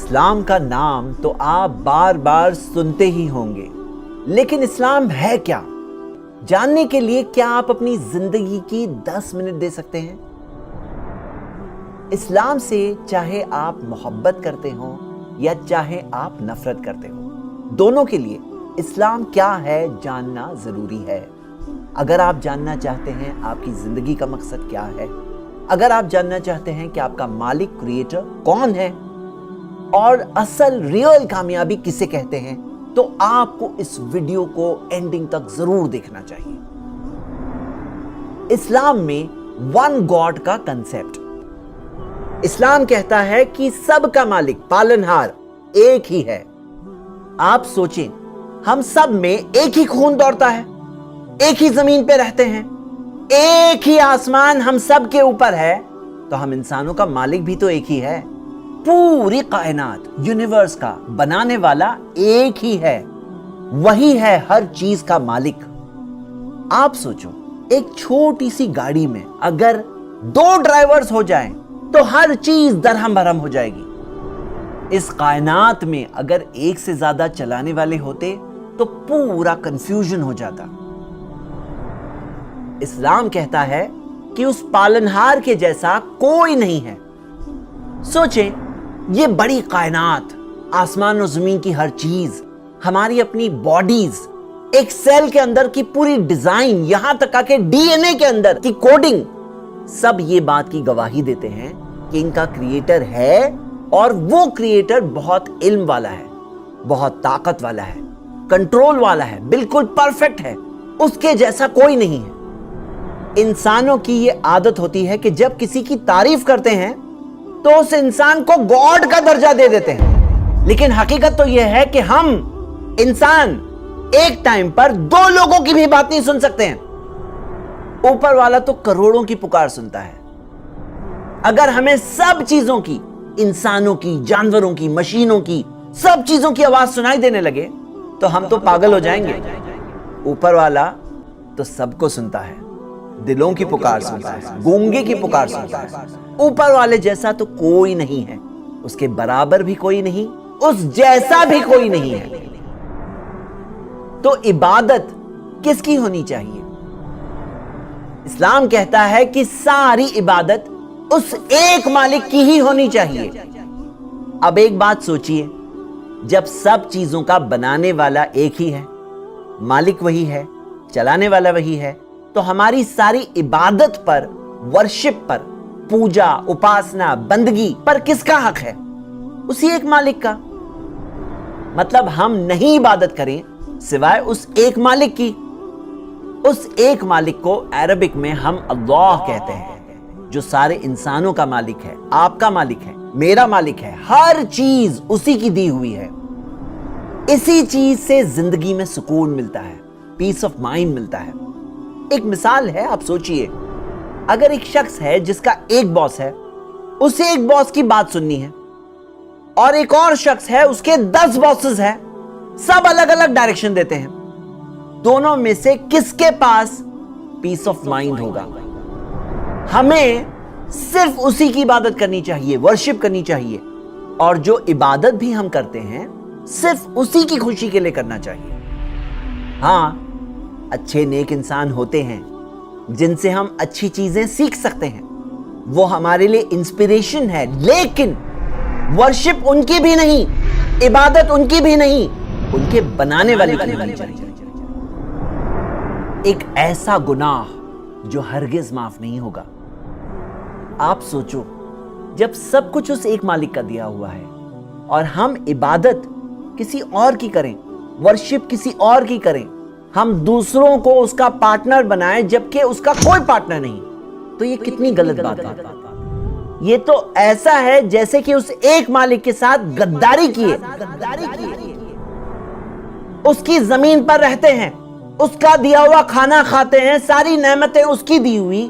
इस्लाम का नाम तो आप बार बार सुनते ही होंगे, लेकिन इस्लाम है क्या? जानने के लिए क्या आप अपनी जिंदगी की 10 मिनट दे सकते हैं? इस्लाम से चाहे आप मोहब्बत करते हो या चाहे आप नफरत करते हो, दोनों के लिए इस्लाम क्या है जानना जरूरी है। अगर आप जानना चाहते हैं आपकी जिंदगी का मकसद क्या है, अगर आप जानना चाहते हैं कि आपका मालिक क्रिएटर कौन है और असल रियल कामयाबी किसे कहते हैं, तो आपको इस वीडियो को एंडिंग तक जरूर देखना चाहिए। इस्लाम में वन गॉड का कंसेप्ट। इस्लाम कहता है कि सबका मालिक पालनहार एक ही है। आप सोचें, हम सब में एक ही खून दौड़ता है, एक ही जमीन पे रहते हैं, एक ही आसमान हम सब के ऊपर है, तो हम इंसानों का मालिक भी तो एक ही है। पूरी कायनात यूनिवर्स का बनाने वाला एक ही है, वही है हर चीज का मालिक। आप सोचो, एक छोटी सी गाड़ी में अगर 2 ड्राइवर्स हो जाएं, तो हर चीज दरहम भरम हो जाएगी। इस कायनात में अगर एक से ज्यादा चलाने वाले होते तो पूरा कंफ्यूजन हो जाता। इस्लाम कहता है कि उस पालनहार के जैसा कोई नहीं है। सोचें, ये बड़ी कायनात, आसमान और जमीन की हर चीज, हमारी अपनी बॉडीज, एक सेल के अंदर की पूरी डिजाइन, यहां तक आके डीएनए के अंदर की कोडिंग, सब ये बात की गवाही देते हैं कि इनका क्रिएटर है, और वो क्रिएटर बहुत इल्म वाला है, बहुत ताकत वाला है, कंट्रोल वाला है, बिल्कुल परफेक्ट है, उसके जैसा कोई नहीं है। इंसानों की ये आदत होती है कि जब किसी की तारीफ करते हैं तो उस इंसान को गॉड का दर्जा दे देते हैं, लेकिन हकीकत तो यह है कि हम इंसान एक टाइम पर 2 लोगों की भी बात नहीं सुन सकते हैं। ऊपर वाला तो करोड़ों की पुकार सुनता है। अगर हमें सब चीजों की, इंसानों की, जानवरों की, मशीनों की, सब चीजों की आवाज सुनाई देने लगे तो हम तो पागल हो जाएंगे। ऊपर वाला तो सबको सुनता है, दिलों की पुकार सुनता है, गूंगे की पुकार सुनता है। ऊपर वाले जैसा तो कोई नहीं है, उसके बराबर भी कोई नहीं, उस जैसा भी कोई नहीं है। तो इबादत किसकी होनी चाहिए? इस्लाम कहता है कि सारी इबादत उस एक मालिक की ही होनी चाहिए। अब एक बात सोचिए, जब सब चीजों का बनाने वाला एक ही है, मालिक वही है, चलाने वाला वही है, तो हमारी सारी इबादत पर, वर्शिप पर, पूजा, उपासना, बंदगी पर किसका हक है? उसी एक मालिक का। मतलब हम नहीं इबादत करें सिवाय उस एक मालिक की। उस एक मालिक को अरबिक में हम अल्लाह कहते हैं, जो सारे इंसानों का मालिक है, आपका मालिक है, मेरा मालिक है, हर चीज उसी की दी हुई है। इसी चीज से जिंदगी में सुकून मिलता है, पीस ऑफ माइंड मिलता है। एक मिसाल है, आप सोचिए, अगर एक शख्स है जिसका एक बॉस है, उसे एक बॉस की बात सुननी है, और एक और शख्स है उसके 10 बॉसेस हैं, सब अलग अलग डायरेक्शन देते हैं, दोनों में से किसके पास पीस ऑफ माइंड होगा? हमें सिर्फ उसी की इबादत करनी चाहिए, वर्शिप करनी चाहिए, और जो इबादत भी हम करते हैं सिर्फ उसी की खुशी के लिए करना चाहिए। हाँ, अच्छे नेक इंसान होते हैं जिनसे हम अच्छी चीजें सीख सकते हैं, वो हमारे लिए इंस्पिरेशन है, लेकिन वर्शिप उनकी भी नहीं, इबादत उनकी भी नहीं, उनके बनाने वाले की होनी चाहिए। एक ऐसा गुनाह जो हरगिज माफ नहीं होगा। आप सोचो, जब सब कुछ उस एक मालिक का दिया हुआ है और हम इबादत किसी और की करें, वर्शिप किसी और की करें, हम दूसरों को उसका पार्टनर बनाएं जबकि उसका कोई पार्टनर नहीं, तो ये कितनी गलत बात है। ये तो ऐसा है जैसे कि उस एक मालिक के साथ गद्दारी किए। उसकी जमीन पर रहते हैं, उसका दिया हुआ खाना खाते हैं, सारी नेमतें उसकी दी हुई,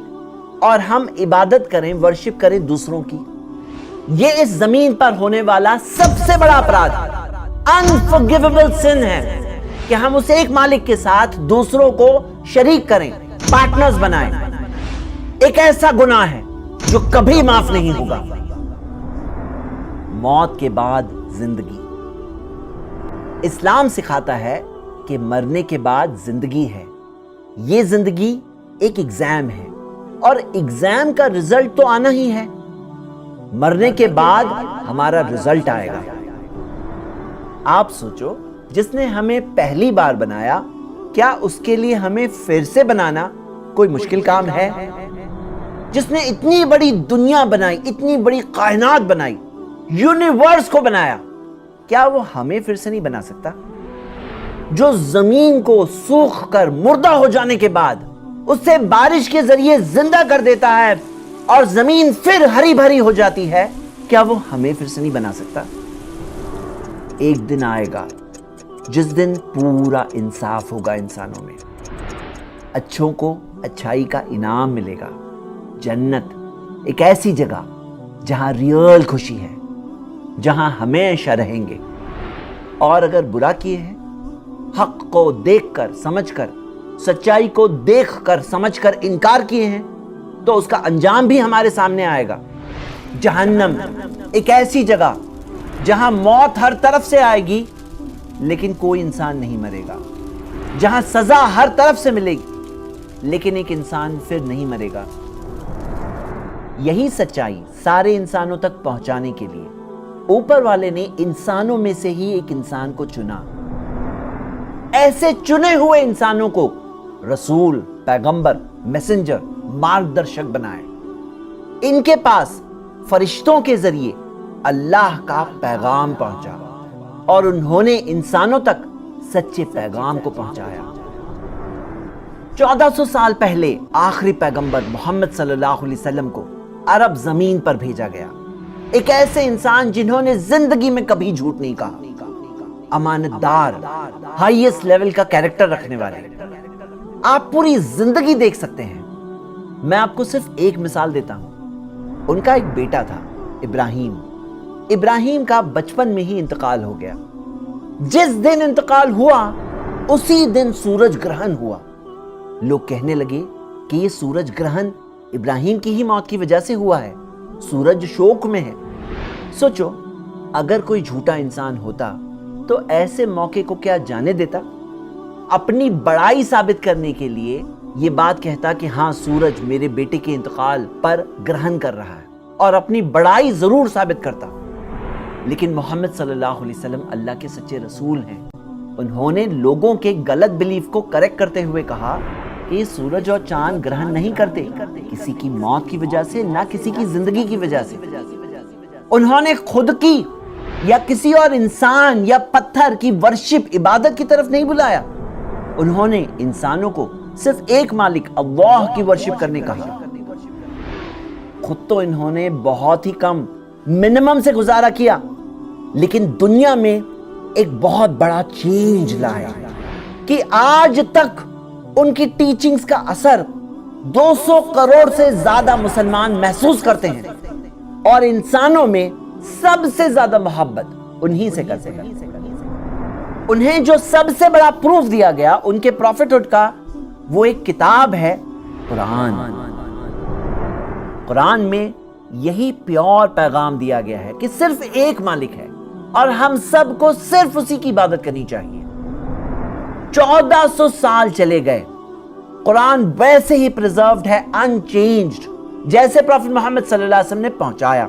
और हम इबादत करें, वर्शिप करें दूसरों की। ये इस जमीन पर होने वाला सबसे बड़ा अपराध, अनफॉरगिवेबल सिन है कि हम उस एक मालिक के साथ दूसरों को शरीक करें, पार्टनर्स बनाएं। एक ऐसा गुनाह है जो कभी माफ नहीं होगा। मौत के बाद زندگی۔ اسلام سکھاتا ہے کہ مرنے کے بعد زندگی ہے۔ یہ زندگی ایک ایگزام ہے اور ایگزام کا رزلٹ تو آنا ہی ہے۔ مرنے کے بعد ہمارا رزلٹ آئے گا۔ آپ سوچو، جس نے ہمیں پہلی بار بنایا، کیا اس کے لیے ہمیں پھر سے بنانا کوئی مشکل کام ہے؟ جس نے اتنی بڑی دنیا بنائی، اتنی بڑی کائنات بنائی، یونیورس کو بنایا، کیا وہ ہمیں پھر سے نہیں بنا سکتا؟ جو زمین کو سوکھ کر مردہ ہو جانے کے بعد اسے بارش کے ذریعے زندہ کر دیتا ہے اور زمین پھر ہری بھری ہو جاتی ہے، کیا وہ ہمیں پھر سے نہیں بنا سکتا؟ ایک دن آئے گا جس دن پورا انصاف ہوگا انسانوں میں، اچھوں کو اچھائی کا انعام ملے گا۔ جنت ایک ایسی جگہ جہاں ریئل خوشی ہے، جہاں ہمیشہ رہیں گے۔ اور اگر برا کیے ہیں، حق کو دیکھ کر سمجھ کر، سچائی کو دیکھ کر سمجھ کر انکار کیے ہیں، تو اس کا انجام بھی ہمارے سامنے آئے گا۔ جہنم ایک ایسی جگہ جہاں موت ہر طرف سے آئے گی لیکن کوئی انسان نہیں مرے گا، جہاں سزا ہر طرف سے ملے گی لیکن ایک انسان پھر نہیں مرے گا۔ یہی سچائی سارے انسانوں تک پہنچانے کے لیے اوپر والے نے انسانوں میں سے ہی ایک انسان کو چنا۔ ایسے چنے ہوئے انسانوں کو رسول، پیغمبر، میسنجر، مارگدرشک بنائے۔ ان کے پاس فرشتوں کے ذریعے اللہ کا پیغام پہنچا اور انہوں نے انسانوں تک سچے پیغام کو پہنچایا۔ 1400 سال پہلے آخری پیغمبر محمد صلی اللہ علیہ وسلم کو عرب زمین پر بھیجا گیا، ایک ایسے انسان جنہوں نے زندگی میں کبھی جھوٹ نہیں کہا، امانت دار، ہائیسٹ لیول کا کیریکٹر رکھنے والے۔ آپ پوری زندگی دیکھ سکتے ہیں۔ میں آپ کو صرف ایک مثال دیتا ہوں۔ ان کا ایک بیٹا تھا، ابراہیم کا بچپن میں ہی انتقال ہو گیا۔ جس دن انتقال ہوا اسی دن سورج گرہن ہوا۔ لوگ کہنے لگے کہ یہ سورج گرہن ابراہیم کی ہی موت کی وجہ سے ہوا ہے، سورج شوق میں ہے۔ سوچو، اگر کوئی جھوٹا انسان ہوتا تو ایسے موقع کو کیا جانے دیتا؟ اپنی بڑائی ثابت کرنے کے لیے یہ بات کہتا کہ ہاں سورج میرے بیٹے کے انتقال پر گرہن کر رہا ہے، اور اپنی بڑائی ضرور ثابت کرتا۔ لیکن محمد صلی اللہ علیہ وسلم اللہ کے سچے رسول ہیں۔ انہوں نے لوگوں کے غلط بلیف کو کریکٹ کرتے ہوئے کہا کہ یہ سورج اور چاند گرہن نہیں کرتے کسی کی موت کی وجہ سے، نہ کسی کی زندگی کی وجہ سے۔ انہوں نے خود کی یا کسی اور انسان یا پتھر کی ورشپ، عبادت کی طرف نہیں بلایا۔ انہوں نے انسانوں کو صرف ایک مالک اللہ کی ورشپ کرنے کہا۔ خود تو انہوں نے بہت ہی کم، منیمم سے گزارا کیا، لیکن دنیا میں ایک بہت بڑا چینج لایا کہ آج تک ان کی ٹیچنگز کا اثر 200 کروڑ سے زیادہ مسلمان محسوس کرتے ہیں، اور انسانوں میں سب سے زیادہ محبت انہی سے کرتے ہیں۔ انہیں جو سب سے بڑا پروف دیا گیا ان کے پروفیٹہڈ کا، وہ ایک کتاب ہے قرآن۔ قرآن میں یہی پیور پیغام دیا گیا ہے کہ صرف ایک مالک ہے اور ہم سب کو صرف اسی کی عبادت کرنی چاہیے۔ 1400 سال چلے گئے، قرآن ویسے ہی پریزروڈ ہے، انچینجڈ، جیسے پروفیٹ محمد صلی اللہ علیہ وسلم نے پہنچایا۔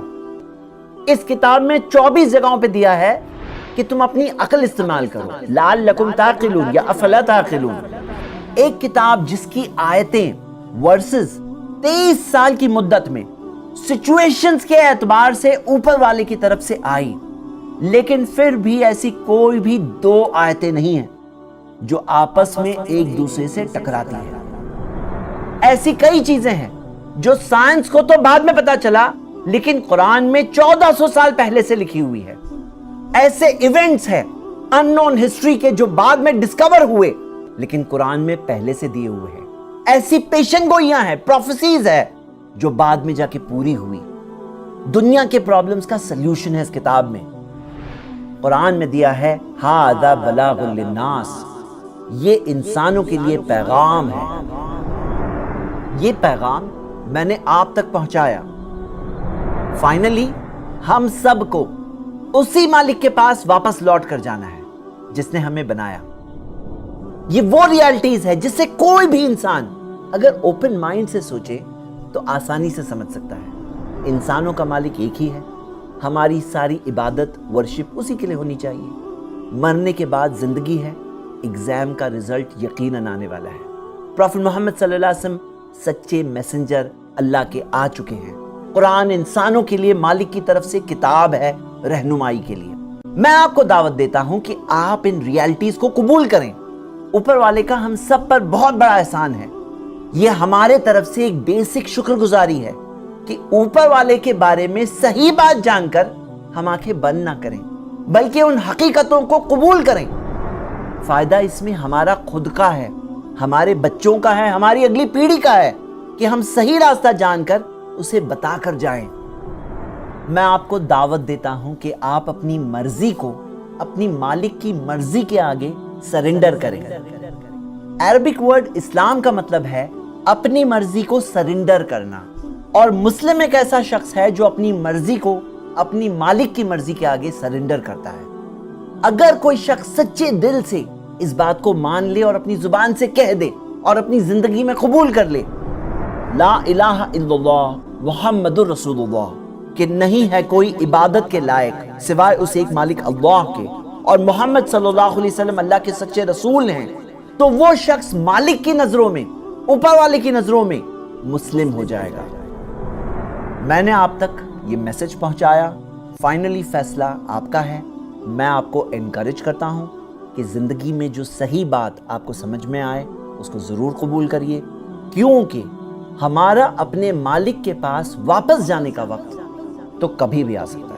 اس کتاب میں 24 جگہوں پہ دیا ہے کہ تم اپنی عقل استعمال کرو، لعلکم تعقلون یا افلا تعقلون۔ ایک کتاب جس کی آیتیں، ورسز 23 سال کی مدت میں سچویشنز کے اعتبار سے اوپر والے کی طرف سے آئی، لیکن پھر بھی ایسی کوئی بھی 2 آیتیں نہیں ہیں جو آپس میں ایک دوسرے سے ٹکراتی ہیں۔ ایسی کئی چیزیں ہیں جو سائنس کو تو بعد میں پتا چلا، لیکن قرآن میں 1400 سال پہلے سے لکھی ہوئی ہے۔ ایسے ایونٹس ہیں ان نون ہسٹری کے جو بعد میں ڈسکور ہوئے، لیکن قرآن میں پہلے سے دیے ہوئے ہیں۔ ایسی پیشن گوئیاں ہیں، پروفیسیز ہے جو بعد میں جا کے پوری ہوئی۔ دنیا کے پرابلمز کا سلیوشن ہے اس کتاب میں۔ قرآن میں دیا ہے ھذا بلاغ للناس، یہ انسانوں کے لیے پیغام ہے۔ یہ پیغام میں نے آپ تک پہنچایا۔ فائنلی ہم سب کو उसी मालिक के पास वापस लौट कर जाना है जिसने हमें बनाया। ये वो रियलिटीज है जिससे कोई भी इंसान अगर ओपन माइंड से सोचे तो आसानी से समझ सकता है। इंसानों का मालिक एक ही है, हमारी सारी इबादत वर्शिप उसी के लिए होनी चाहिए। मरने के बाद जिंदगी है, एग्जाम का रिजल्ट यकीनन आने वाला है। प्रॉफेट मोहम्मद सल्लल्लाहु अलैहि वसल्लम सच्चे मैसेंजर अल्लाह के आ चुके हैं। कुरान इंसानों के लिए मालिक की तरफ से किताब है रहनुमाई के लिए। मैं आपको दावत देता हूं कि आप इन रियलिटीज को कबूल करें। ऊपर वाले का हम सब पर बहुत बड़ा एहसान है। यह हमारे तरफ से एक बेसिक शुक्रगुजारी है कि ऊपर वाले के बारे में सही बात जानकर हम आंखें बंद ना करें, बल्कि उन हकीकतों को कबूल करें। फायदा इसमें हमारा खुद का है, हमारे बच्चों का है, हमारी अगली पीढ़ी का है कि हम सही रास्ता जानकर उसे बताकर जाएं। मैं आपको दावत देता हूं कि आप अपनी मर्जी को अपनी मालिक की मर्जी के आगे सरेंडर करें। अरबिक वर्ड इस्लाम का मतलब है अपनी मर्जी को सरेंडर करना, और मुस्लिम एक ऐसा शख्स है जो अपनी मर्जी को अपनी मालिक की मर्जी के आगे सरेंडर करता है। अगर कोई शख्स सच्चे दिल से इस बात को मान ले और अपनी जुबान से कह दे और अपनी जिंदगी में कबूल कर ले, ला इलाहा इल्लल्लाह मुहम्मदुर रसूलुल्लाह, कि नहीं है कोई इबादत के लायक सिवाय उस एक मालिक अल्लाह के, और मोहम्मद सल्लल्लाहु अलैहि वसल्लम अल्लाह के सच्चे रसूल हैं, तो वो शख्स मालिक की नजरों में, ऊपर वाले की नजरों में मुस्लिम हो जाएगा। मैंने आप तक ये मैसेज पहुंचाया, फाइनली फैसला आपका है। मैं आपको एनकरेज करता हूं कि जिंदगी में जो सही बात आपको समझ में आए उसको जरूर कबूल करिए, क्योंकि हमारा अपने मालिक के पास वापस जाने का वक्त तो कभी भी आ सकता है।